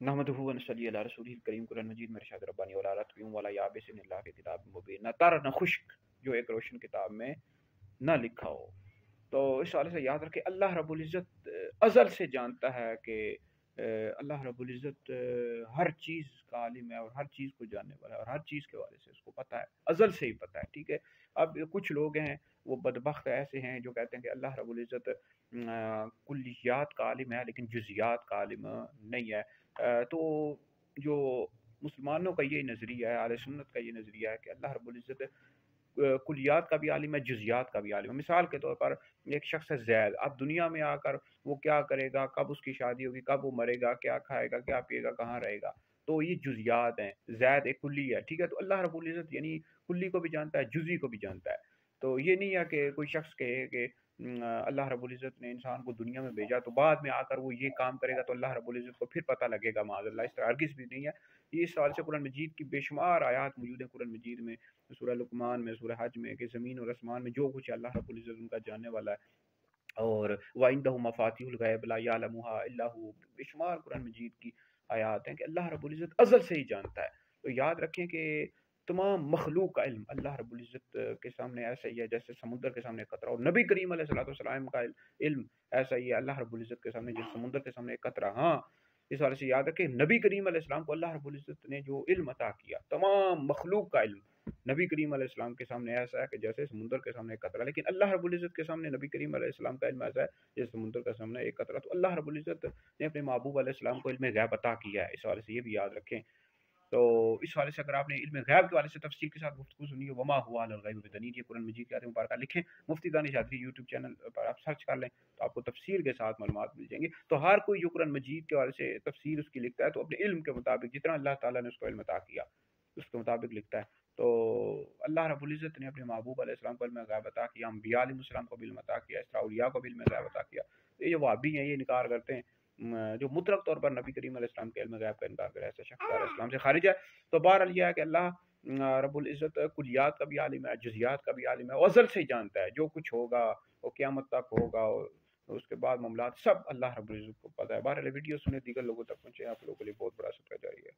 नहमदुहु व नसल्ली अला रसूलिल करीम। कुरान मजीद में इरशाद रब्बानी वला रत्बिय्युम वला याबिसिन इल्ला फी किताबिम मुबीन, न तर न खुश्क, जो एक रोशन किताब में न लिखा हो। तो इस वाले से याद रखें, अल्लाह रब्बुल इज़्ज़त अज़ल से जानता है कि अल्लाह रब्बुल इज़्ज़त हर चीज़ का आलिम है और हर चीज़ को जानने वाला है और हर चीज़ के बारे से उसको पता है, अज़ल से ही पता है। ठीक है। अब कुछ लोग हैं वो बदबख्त ऐसे हैं जो कहते हैं कि अल्लाह रब्बुल इज़्ज़त कुल्लियात का आलिम है लेकिन जुज़ियात का आलिम नहीं है। तो जो मुसलमानों का ये नज़रिया है, अहले सुन्नत का ये नज़रिया है कि अल्लाह रब्बुल इज़्ज़त कुलियात का भी आलिम है, जुज़ियात का भी आलिम है। मिसाल के तौर पर एक शख्स है ज़ैद, अब दुनिया में आकर वो क्या करेगा, कब उसकी शादी होगी, कब वो मरेगा, क्या खाएगा, क्या पिएगा, कहाँ रहेगा, तो ये जुज़ियात हैं। ज़ैद एक कुल्ली है, ठीक है। तो अल्लाह रब्बुल इज़्ज़त यानी कुल्ली को भी जानता है, जुज़ी को भी जानता है। तो ये नहीं है कि कोई शख्स कहे कि अल्लाह रब्बुल इज़्ज़त ने इंसान को दुनिया में भेजा तो बाद में आकर वो ये काम करेगा तो अल्लाह रब्बुल इज़्ज़त को फिर पता लगेगा, माज़अल्लाह। इस तरह हरगिज़ भी नहीं है। ये इस सवाल से कुरान मजीद की बेशुमार आयात मौजूद है कुरान मजीद में, सूरह लुकमान में, सूरह हज में, कि ज़मीन और आसमान में जो कुछ है अल्लाह रब्बुल इज़्ज़त उनका जानने वाला है। और वइंदहु मफातिहुल गैब ला यअलमुहा इल्ला हु, बेशुमार कुरान मजीद की आयात हैं कि अल्लाह रब्बुल इज़्ज़त अज़ल से ही जानता है। तो याद रखें कि तमाम मखलूक का इल्म अल्लाह रब्बुल इज़्ज़त के सामने ऐसा ही है जैसे समुद्र के सामने कतरा, और नबी करीम अलैहिस्सलातु वस्सलाम का इल्म ऐसा ही है अल्लाह रब्बुल इज़्ज़त के सामने जैसे समुद्र के सामने एक कतरा। हाँ, इस वाले से याद रखें, नबी करीम अलैहिस्सलाम को अल्लाह रब्बुल इज़्ज़त ने जो इल्म अता किया, तमाम मखलूक का इल्म नबी करीम अलैहिस्सलाम के सामने ऐसा है कि जैसे समुद्र के सामने एक कतरा, लेकिन अल्लाह रब्बुल इज़्ज़त के सामने नबी करीम अलैहिस्सलाम का इल्म ऐसा है जैसे समुद्र के सामने एक कतरा। तो अल्लाह रब्बुल इज़्ज़त ने अपने महबूब अलैहिस्सलाम को इल्म गैब अता किया है, इस वाले से ये भी याद रखें। तो इस वाले से अगर आपने इल्म गैब के वाले से तफसील के साथ गुफ्तगू सुनी हो, वमा हुआ अलल गैब बिदनीर, ये कुरान मजीद की आयत मुबारक लिखें, मुफ्ती दानिश आदरी यूट्यूब चैनल पर आप सर्च कर लें तो आपको तफसील के साथ मालूमात मिल जाएंगी। तो हर कोई जो कुरान मजीद के वाले से तफसीर उसकी लिखता है तो अपने इल्म के मुताबिक जितना अल्लाह ताला ने उसको इल्म अता किया उसके मुताबिक लिखता है। तो अल्लाह रब्बुल इज़्ज़त ने अपने महबूब अलैहिस्सलाम को इल्म गैब अता किया, अंबिया अलैहिस्सलाम को भी इल्म अता किया, इस तरह औलिया को भी इल्म गैब अता किया। तो ये जो वहाबी हैं ये इनकार करते हैं, जो मुतलक तौर पर नबी करीम अलैहिस्सलाम के इल्म गैब का इनकार करे, ऐसा शख्स इस्लाम से खारिज है। तो बहरहाल ये है कि अल्लाह रब्बुल इज़्ज़त कुलियात का भी आलिम है, जुज़ियात का भी आलिम है, वो अज़ल से ही जानता है जो कुछ होगा वो क़यामत तक होगा और उसके बाद मामलात सब अल्लाह रब्बुल इज़्ज़त को पता है। बहरहाल वीडियो सुने दीगर लोगों तक पहुँचे, आप लोगों के लिए बहुत बड़ा शुक्र जारी है।